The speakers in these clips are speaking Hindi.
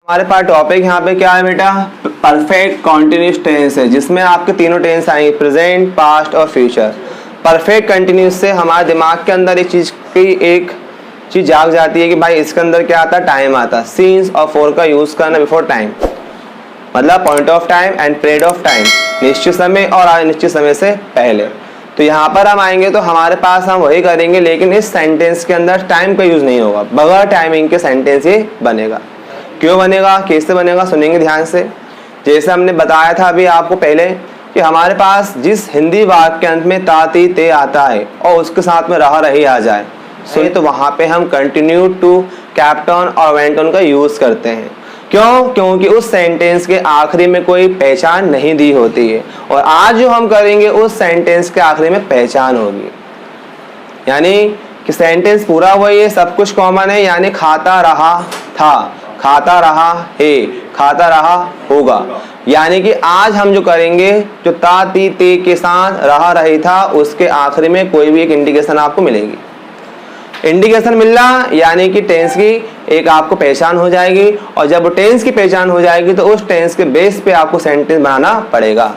हमारे पास टॉपिक यहाँ पे क्या है बेटा, परफेक्ट कॉन्टिन्यूस टेंस है, जिसमें आपके तीनों टेंस आएंगे, प्रेजेंट, पास्ट और फ्यूचर। परफेक्ट कंटिन्यूस से हमारे दिमाग के अंदर एक चीज जाग जाती है कि भाई इसके अंदर क्या आता है, टाइम आता है। सीन्स और फॉर का यूज करना बिफोर टाइम, मतलब point of time and period of time, निश्चित समय और अनिश्चित समय से पहले। तो यहाँ पर हम आएंगे तो हमारे पास हम वही करेंगे, लेकिन इस सेंटेंस के अंदर टाइम का यूज नहीं होगा, बगैर टाइमिंग के सेंटेंस ही बनेगा। क्यों बनेगा, कैसे बनेगा, सुनेंगे ध्यान से। जैसे हमने बताया था अभी आपको पहले कि हमारे पास जिस हिंदी वाक्य के अंत में ता ती ते आता है और उसके साथ में रहा रही आ जाए, सुनिए, तो वहां पे हम कंटिन्यू टू, कैप्ट ऑन और वेंट ऑन का यूज करते हैं। क्यों? क्योंकि उस सेंटेंस के आखिरी में कोई पहचान नहीं दी होती है, और आज जो हम करेंगे उस सेंटेंस के आखिरी में पहचान होगी। यानी कि सेंटेंस पूरा वही है, सब कुछ कॉमन है, यानी खाता रहा था, खाता रहा है, खाता रहा होगा। यानी कि आज हम जो करेंगे, जो ता ती ते के साथ रहा रही था, उसके आखिरी में कोई भी एक इंडिकेशन आपको मिलेगी। इंडिकेशन मिलना यानी कि टेंस की एक आपको पहचान हो जाएगी, और जब टेंस की पहचान हो जाएगी तो उस टेंस के बेस पे आपको सेंटेंस बनाना पड़ेगा।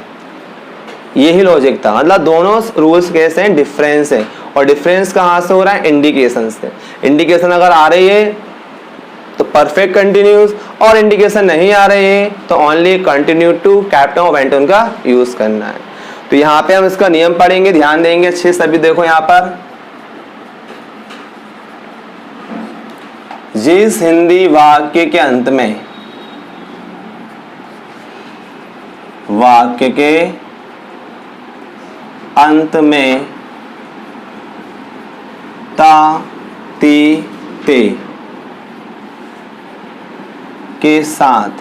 यही लॉजिक था, मतलब दोनों रूल्स कैसे हैं, डिफरेंस है। और डिफरेंस कहाँ से हो रहा है, इंडिकेशन से। इंडिकेशन अगर आ रही है तो परफेक्ट कंटिन्यूस, और इंडिकेशन नहीं आ रही है तो only continue to, kept on और वेंट ऑन का यूज करना है। तो यहाँ पे हम इसका नियम पढ़ेंगे, ध्यान देंगे अच्छे सभी। देखो यहाँ पर, जिस हिंदी वाक्य के अंत में, वाक्य के अंत में ता ती ते के साथ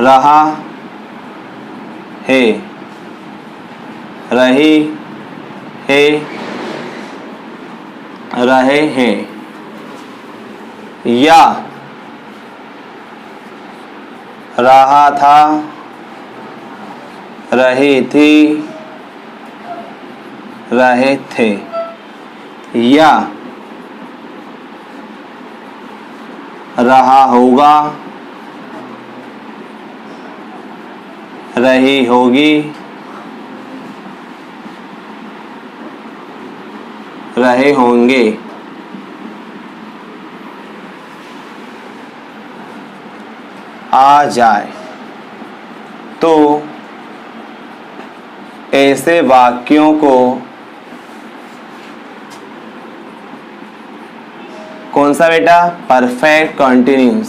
रहा है, रही है, रहे हैं, या रहा था, रही थी, रहे थे, या रहा होगा, रही होगी, रहे होंगे, आ जाए, तो ऐसे वाक्यों को कौन सा बेटा, परफेक्ट कंटिन्यूस।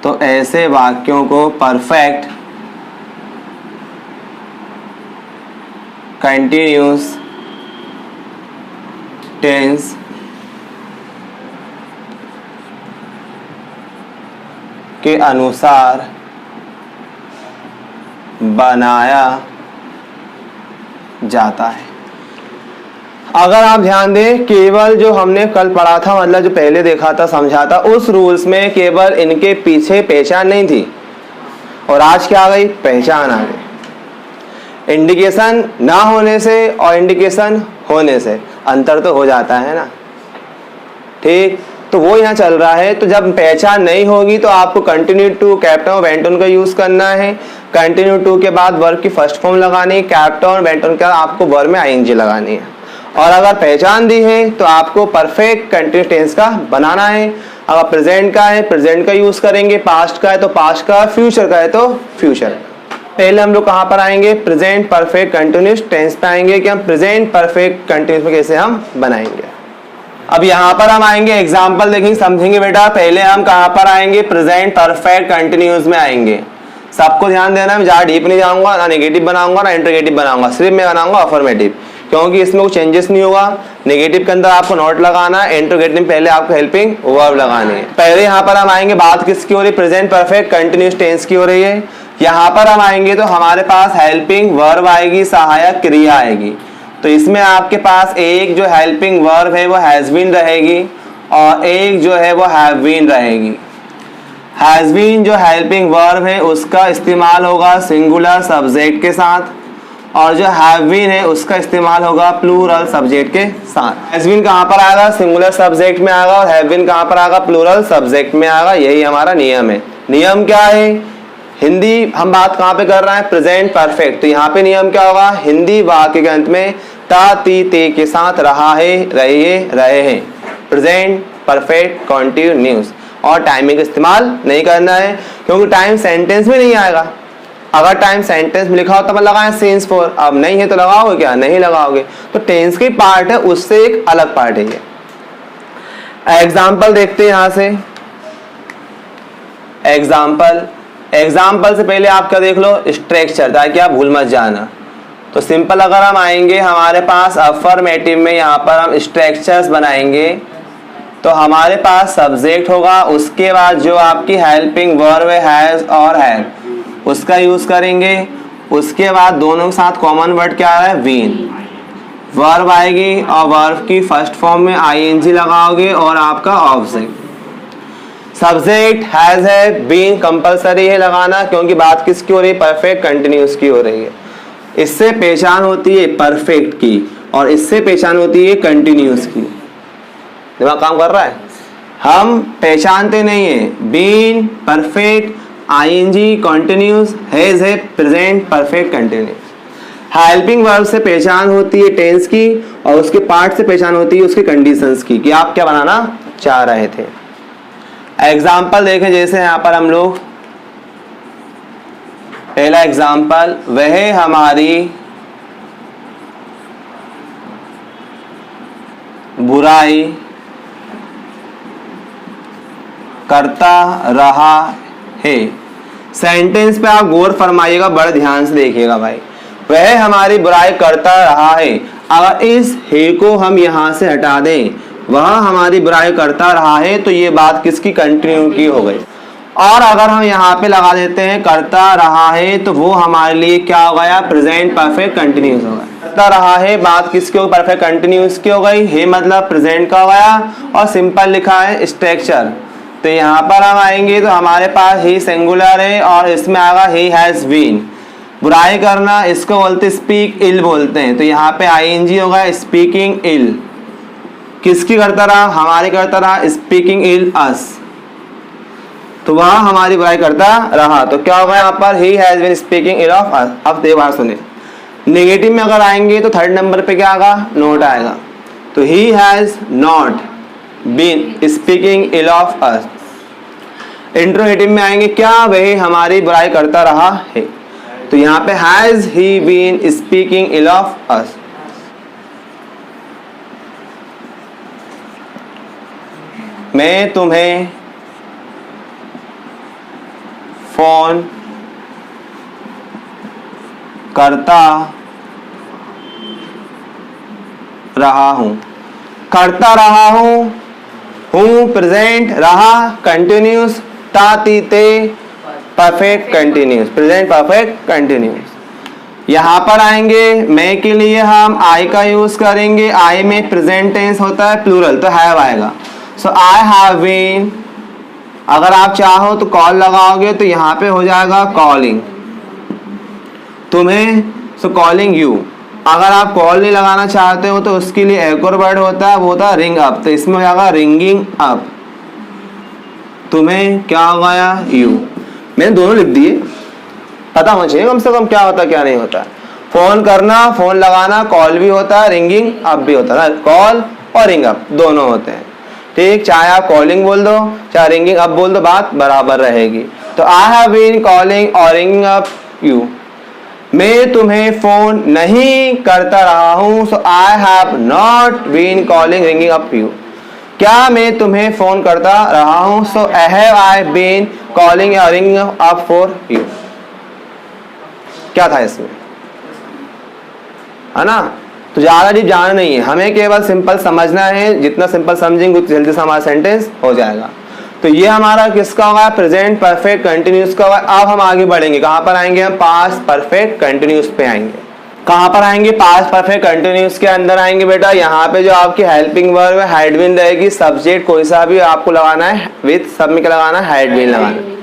तो ऐसे वाक्यों को परफेक्ट कंटिन्यूस टेंस के अनुसार बनाया जाता है। अगर आप ध्यान दें, केवल जो हमने कल पढ़ा था, मतलब जो पहले देखा था, समझा था, उस रूल्स में केवल इनके पीछे पहचान नहीं थी, और आज क्या आ गई, पहचान आ गई। इंडिकेशन ना होने से और इंडिकेशन होने से अंतर तो हो जाता है ना, ठीक। तो वो यहाँ चल रहा है। तो जब पहचान नहीं होगी तो आपको continue to, kept on, went on का यूज करना है। कंटिन्यू टू के बाद वर्ब की फर्स्ट फॉर्म लगानी है, कैप्ट ऑन, वेंट ऑन का आपको वर्ब में आईएनजी लगानी है। और अगर पहचान दी है तो आपको परफेक्ट कंटिन्यूस टेंस का बनाना है। अगर प्रेजेंट का है, प्रेजेंट का यूज करेंगे, पास्ट का है तो पास्ट का, फ्यूचर का है तो फ्यूचर। पहले हम लोग कहाँ पर आएंगे, प्रेजेंट परफेक्ट कंटिन्यूस टेंस पे आएंगे कि हम प्रेजेंट परफेक्ट कंटिन्यूस में कैसे हम बनाएंगे। अब यहाँ पर हम आएंगे, एग्जाम्पल देखेंगे, समझेंगे बेटा। पहले हम कहाँ पर आएंगे, प्रेजेंट परफेक्ट कंटिन्यूस में आएंगे। सबको ध्यान देना, मैं ज़्यादा डीप नहीं जाऊंगा, ना नेगेटिव बनाऊंगा ना इंटरोगेटिव बनाऊंगा, सिर्फ मैं बनाऊंगा अफर्मेटिव, क्योंकि इसमें कुछ चेंजेस नहीं होगा। नेगेटिव के अंदर आपको नॉट लगाना है, इंटरोगेटिव में पहले आपको हेल्पिंग वर्ब लगानी है। पहले यहाँ पर हम आएंगे, बात किसकी हो रही है, प्रेजेंट परफेक्ट कंटिन्यूस टेंस की हो रही है। यहाँ पर हम आएंगे तो हमारे पास हेल्पिंग वर्ब आएगी, सहायक क्रिया आएगी। तो इसमें आपके पास एक जो हेल्पिंग वर्ब है वो हैज बीन रहेगी, और एक जो है वो हैव बीन रहेगी। हैज बीन जो हेल्पिंग वर्ब है उसका इस्तेमाल होगा सिंगुलर सब्जेक्ट के साथ, और जो हैव बीन है उसका इस्तेमाल होगा प्लूरल सब्जेक्ट के साथ। हैज बीन कहाँ पर आएगा? सिंगुलर सब्जेक्ट में आएगा, और हैव बीन कहाँ पर आएगा? प्लूरल सब्जेक्ट में आएगा। यही हमारा नियम है। नियम क्या है? हिंदी हम बात कहाँ पे कर रहे हैं? Present perfect. तो यहाँ पे नियम क्या होगा? हिंदी वाक्य के अंत में ता ती ते के साथ रहा है, रही है, रहे हैं, प्रेजेंट परफेक्ट कॉन्टिन्यूस, और टाइमिंग इस्तेमाल नहीं करना है, क्योंकि टाइम सेंटेंस में नहीं आएगा। अगर टाइम सेंटेंस में लिखा हो तब लगाएं सिंस फॉर, अब नहीं है तो लगाओगे क्या? नहीं लगाओगे। तो टेंस की पार्ट है, उससे एक अलग पार्ट है ये। एग्जाम्पल देखते हैं यहां से। एग्जाम्पल से पहले आप क्या देख लो? स्ट्रक्चर, ताकि आप भूल मत जाना। तो सिंपल अगर हम आएंगे हमारे पास अफर्मेटिव में, यहाँ पर हम स्ट्रक्चर्स बनाएंगे। तो हमारे पास सब्जेक्ट होगा, उसके बाद जो आपकी हेल्पिंग वर्ब है हैज और हैव, उसका यूज करेंगे। उसके बाद दोनों के साथ कॉमन वर्ड क्या है? बीन। वर्ब आएगी और वर्ब की फर्स्ट फॉर्म में आईएनजी लगाओगे और आपका ऑब्जेक्ट। सब्जेक्ट हैज है, बीन कंपलसरी है लगाना, क्योंकि बात किसकी हो रही है? परफेक्ट कंटिन्यूस की हो रही है। इससे पहचान होती है परफेक्ट की, और इससे पहचान होती है कंटिन्यूस की। दिमाग काम कर रहा है? हम पहचानते नहीं है। Been, perfect, ING, continuous, has है, present perfect continuous. Helping verb से पहचान होती है टेंस की, और उसके पार्ट से पहचान होती है उसके कंडीशंस की, कि आप क्या बनाना चाह रहे थे। एग्जाम्पल देखें, जैसे यहाँ पर हम लोग पहला एग्जाम्पल, वह हमारी बुराई करता रहा है। सेंटेंस पे आप गौर फरमाइएगा, बड़े ध्यान से देखिएगा भाई। वह हमारी बुराई करता रहा है, अगर इस हे को हम यहां से हटा दें, वह हमारी बुराई करता रहा है, तो ये बात किसकी? कंटिन्यू की हो गई। और अगर हम यहाँ पे लगा देते हैं करता रहा है, तो वो हमारे लिए क्या हो गया? प्रेजेंट परफेक्ट कंटिन्यूस हो गया। करता रहा है, बात किसकी हो? परफेक्ट कंटिन्यूस की हो गई। है मतलब प्रेजेंट का हो गया, और सिंपल लिखा है स्ट्रक्चर। तो यहाँ पर हम आएंगे तो हमारे पास ही सिंगुलर है, और इसमें आएगा ही हैज बीन। बुराई करना इसको बोलते स्पीक इल बोलते हैं, तो यहाँ पे आईएनजी होगा स्पीकिंग इल। किसकी करता रहा? हमारी करता रहा, स्पीकिंग इल अस। तो वह हमारी बुराई करता रहा, तो क्या होगा यहाँ पर? He has been speaking ill of us. अब दे बार सुने, नेगेटिव में अगर आएंगे तो थर्ड नंबर पे क्या आएगा? नॉट आएगा। तो he has not been speaking ill of us. Interrogative में आएंगे, क्या वह हमारी बुराई करता रहा है, तो यहाँ पे has he been speaking ill of us. मैं तुम्हें फोन करता रहा हूं। करता रहा हूं प्रेजेंट, रहा कंटिन्यूस, ता ती ते perfect continuous, present perfect continuous. यहाँ पर आएंगे मैं के लिए हम आई का यूज करेंगे। आई में प्रेजेंट टेंस होता है प्लूरल, तो हैव आएगा। सो आई हैव बीन। अगर आप चाहो तो कॉल लगाओगे तो यहाँ पे हो जाएगा कॉलिंग तुम्हें, सो कॉलिंग यू। अगर आप कॉल नहीं लगाना चाहते हो तो उसके लिए एक और वर्ड होता है, वो होता है रिंग अप। तो इसमें हो जाएगा रिंगिंग अप। तुम्हें क्या हो गया? यू। मैंने दोनों लिख दिए, पता होना चाहिए कम से कम क्या होता है क्या नहीं होता है। फोन करना, फोन लगाना, कॉल भी होता है, रिंगिंग अप भी होता है। कॉल और रिंग अप दोनों होते हैं, ठीक। चाहे आप कॉलिंग बोल दो चाहे रिंगिंग अप बोल दो, बात बराबर रहेगी। तो आई हैव बीन कॉलिंग और रिंगिंग अप यू। मैं तुम्हें फोन नहीं करता रहा हूं, so I have not been calling ringing up you. क्या मैं तुम्हें फोन करता रहा हूं, so have I been calling और रिंगिंग अप फॉर यू। क्या था इसमें, है ना? तो ज्यादा डीप जाना नहीं है, हमें केवल सिंपल समझना है। जितना सिंपल समझेंगे उतनी जल्दी से हमारा सेंटेंस हो जाएगा। तो ये हमारा किसका होगा? प्रेजेंट परफेक्ट कंटिन्यूस का होगा। अब हम आगे बढ़ेंगे, कहां पर आएंगे? हम पास्ट परफेक्ट कंटिन्यूस पे आएंगे। कहां पर आएंगे? पास्ट परफेक्ट कंटिन्यूस के अंदर आएंगे बेटा। यहाँ पे जो आपकी हेल्पिंग वर्ब है हैड बीन रहेगी। सब्जेक्ट कोई सा भी आपको लगाना है, विद सब में क्या लगाना है? हैड बीन लगाना।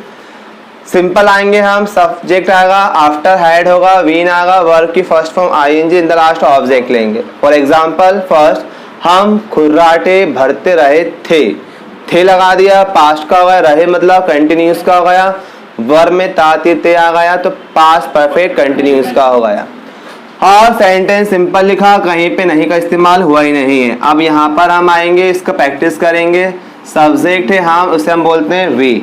सिंपल आएंगे हम, सब्जेक्ट आएगा, आफ्टर हैड होगा, बीन आएगा, वर्ब की first form ING, in the last object लेंगे। फॉर एग्जांपल फर्स्ट, हम खुर्राटे भरते रहे थे लगा दिया, पास्ट का हो गया, रहे मतलब कंटिन्यूस का हो गया, वर्ब में ताती ते आ गया तो पास्ट परफेक्ट कंटिन्यूस का हो गया। और सेंटेंस सिंपल लिखा, कहीं पे नहीं का इस्तेमाल हुआ ही नहीं है। अब यहाँ पर हम आएंगे, इसका प्रैक्टिस करेंगे। सब्जेक्ट है हम, उसे हम बोलते हैं वी।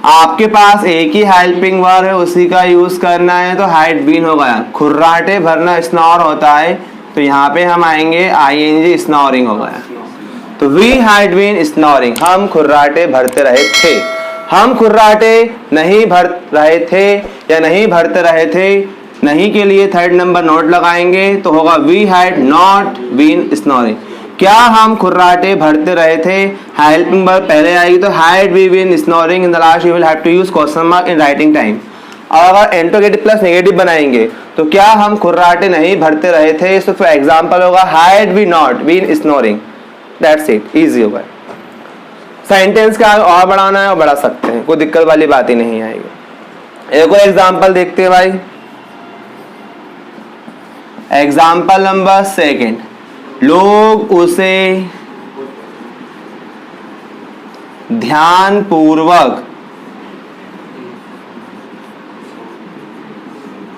आपके पास एक ही हेल्पिंग वर्ब है, उसी का यूज करना है, तो हैड बीन हो गया। खुर्राटे भरना स्नोर होता है, तो यहाँ पे हम आएंगे आईएनजी, स्नोरिंग हो गया। तो वी हैड बीन स्नोरिंग, हम खुर्राटे भरते रहे थे। हम खुर्राटे नहीं भर रहे थे या नहीं भरते रहे थे, नहीं के लिए थर्ड नंबर नोट लगाएंगे, तो होगा we had not been snoring. क्या हम खुर्राटे भरते रहे थे, हेल्पिंग वर्ब पहले आएगी तो had we been snoring, in the last you will have to use question mark in writing time. और अगर इंट्रोगेटिव प्लस नेगेटिव बनाएंगे तो क्या हम खुर्राटे नहीं भरते रहे थे, तो फॉर एग्जांपल होगा had we not been snoring. That's it, easy होगा। सेंटेंस का और बढ़ाना है और बढ़ा सकते हैं, कोई दिक्कत वाली बात ही नहीं आएगी। एक और एग्जांपल देखते हैं भाई। एग्जांपल नंबर सेकंड, लोग उसे ध्यानपूर्वक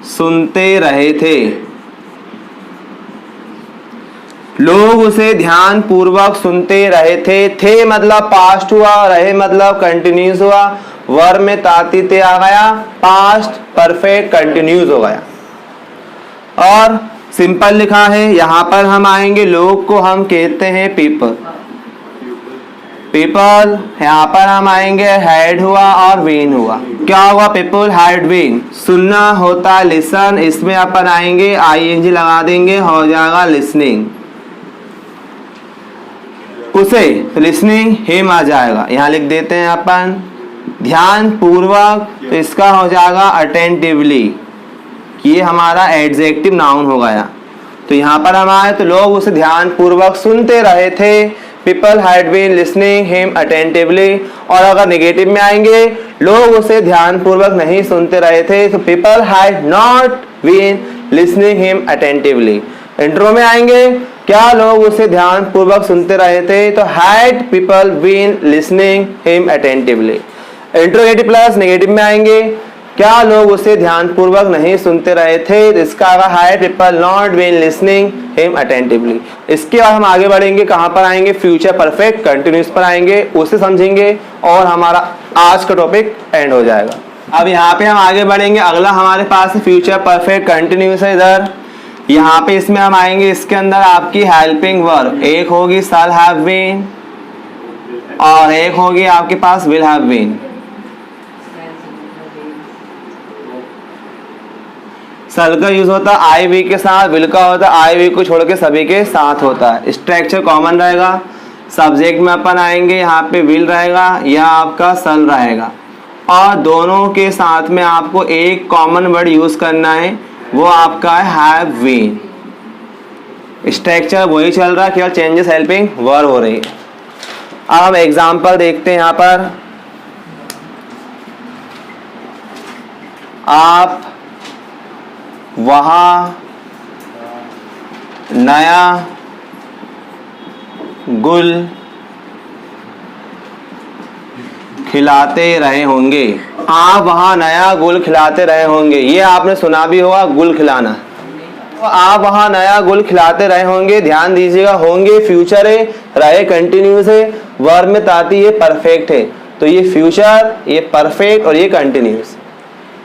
सुनते रहे थे। लोग उसे ध्यानपूर्वक सुनते रहे थे मतलब पास्ट हुआ, रहे मतलब कंटिन्यूस हुआ, वर्ब में ताती ते आ गया, पास्ट परफेक्ट कंटिन्यूस हो गया। और सिंपल लिखा है, यहां पर हम आएंगे, लोग को हम कहते हैं पीपल। पीपल यहाँ पर हम आएंगे, हैड हुआ और बीन हुआ। क्या हुआ, पीपल हैड बीन। सुनना होता लिसन, इसमें अपन आएंगे आईएनजी लगा देंगे, हो जाएगा लिसनिंग। उसे लिसनिंग हिम आ जाएगा, यहाँ लिख देते हैं अपन ध्यान पूर्वक, तो इसका हो जाएगा अटेंटिवली। ये हमारा एडजेक्टिव नाउन हो गया। तो यहाँ पर हम आए तो लोग उसे ध्यान पूर्वक सुनते रहे थे, people had been listening him attentively. और अगर नेगेटिव में आएंगे, लोग उसे ध्यान पूर्वक नहीं सुनते रहे थे, तो people had not been listening him attentively. Intro में आएंगे, क्या लोग उसे ध्यान पूर्वक सुनते रहे थे, तो had people been listening him attentively. Interrogative plus negative में आएंगे, क्या लोग उसे ध्यान पूर्वक नहीं सुनते रहे थे, तो इसका आएगा had people not been listening him attentively. इसके बाद हम आगे बढ़ेंगे, कहां पर आएंगे, फ्यूचर परफेक्ट कंटिन्यूस पर आएंगे, उसे समझेंगे और हमारा आज का टॉपिक एंड हो जाएगा। अब यहाँ पे हम आगे बढ़ेंगे, अगला हमारे पास फ्यूचर परफेक्ट कंटिन्यूस है। इधर यहाँ पे इसमें हम आएंगे, इसके अंदर आपकी हेल्पिंग वर्ब एक होगी शैल हैव बीन और एक होगी आपके पास विल हैव बीन। सल का यूज होता है आई वी के साथ, विल का होता है आई वी को छोड़ के सभी के साथ होता है। स्ट्रक्चर कॉमन रहेगा। सब्जेक्ट में अपन आएंगे, यहाँ पे विल रहेगा या आपका सल रहेगा, और दोनों के साथ में आपको एक कॉमन वर्ड यूज करना है, वो आपका है हैव बीन। स्ट्रक्चर वही चल रहा है, केवल चेंजेस हेल्पिंग वर्ब हो रही है। अब हम एग्जांपल देखते हैं। यहाँ पर आप वहां नया गुल खिलाते रहे होंगे। आप वहां नया गुल खिलाते रहे होंगे, ये आपने सुना भी होगा, गुल खिलाना। तो आप वहां नया गुल खिलाते रहे होंगे, ध्यान दीजिएगा, होंगे फ्यूचर है, रहे कंटिन्यूस है, वर्ब में ताती ये परफेक्ट है, तो ये फ्यूचर, ये परफेक्ट और ये कंटिन्यूस,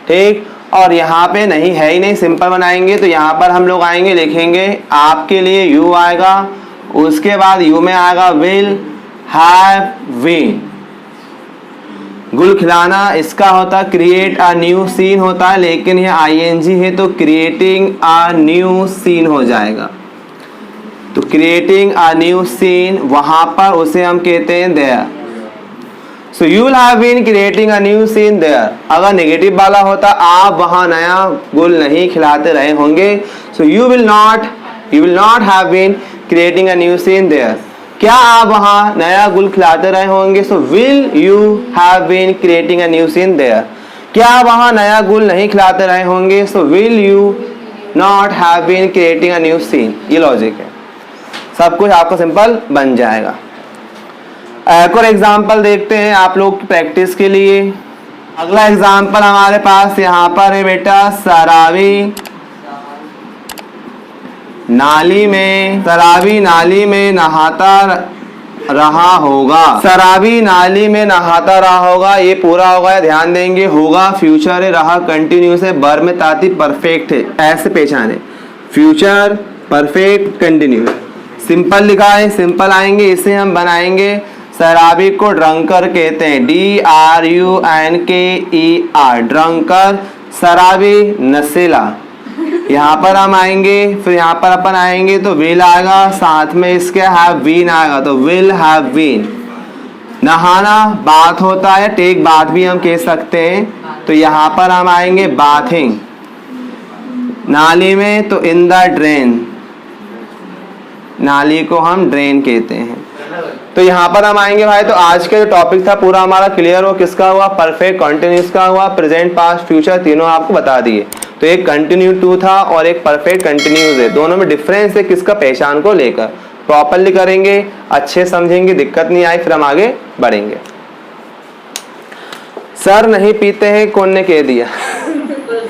ठीक। और यहाँ पे नहीं है ही नहीं, सिंपल बनाएंगे, तो यहाँ पर हम लोग आएंगे, लिखेंगे आपके लिए यू आएगा, उसके बाद यू में आएगा विल हैव बीन। गुल खिलाना इसका होता क्रिएट अ न्यू सीन होता है, लेकिन ये आईएनजी है तो क्रिएटिंग अ न्यू सीन हो जाएगा। तो क्रिएटिंग अ न्यू सीन, वहां पर उसे हम कहते हैं there. So you will have been creating a new scene there. अगर नेगेटिव वाला होता आप वहां नया गुल नहीं खिलाते रहे होंगे, so you will not have been creating a new scene there. क्या आप वहां नया गुल खिलाते रहे होंगे? So will you have been creating a new scene there. क्या आप वहां नया गुल नहीं खिलाते रहे होंगे? So will you not have been creating a new scene. ये लॉजिक है, सब कुछ आपका सिंपल बन जाएगा। एक और एग्जाम्पल देखते हैं आप लोग की प्रैक्टिस के लिए। अगला एग्जाम्पल हमारे पास यहाँ पर है बेटा, सराबी नाली में नहाता रहा होगा। सराबी नाली में नहाता रहा होगा, ये पूरा होगा, ध्यान देंगे। होगा फ्यूचर है, रहा कंटिन्यूस है, बर में ताती परफेक्ट है, ऐसे पहचाने। फ्यूचर परफेक्ट कंटिन्यूस सिंपल लिखा है, सिंपल आएंगे, इसे हम बनाएंगे। शराबी को ड्रंकर कहते हैं, DRUNKER, ड्रंकर। शराबी नशेला, यहाँ पर हम आएंगे, फिर यहाँ पर अपन आएंगे तो विल आएगा, साथ में इसके हैव बीन आएगा, तो विल हैव बीन। नहाना बाथ होता है, टेक बाथ भी हम कह सकते हैं, तो यहाँ पर हम आएंगे बाथिंग। नाली में तो इन द ड्रेन, नाली को हम ड्रेन कहते हैं। तो यहाँ पर हम आएंगे भाई। तो आज का जो टॉपिक था पूरा हमारा क्लियर हो, किसका हुआ? परफेक्ट कॉन्टिन्यूस का हुआ, प्रेजेंट पास्ट फ्यूचर तीनों आपको बता दिए। तो एक कंटिन्यू टू था और एक परफेक्ट कंटिन्यूस है, दोनों में डिफरेंस है किसका? पहचान को लेकर। प्रॉपरली करेंगे, अच्छे समझेंगे, दिक्कत नहीं आई, फिर हम आगे बढ़ेंगे। सर नहीं पीते हैं, कौन ने कह दिया?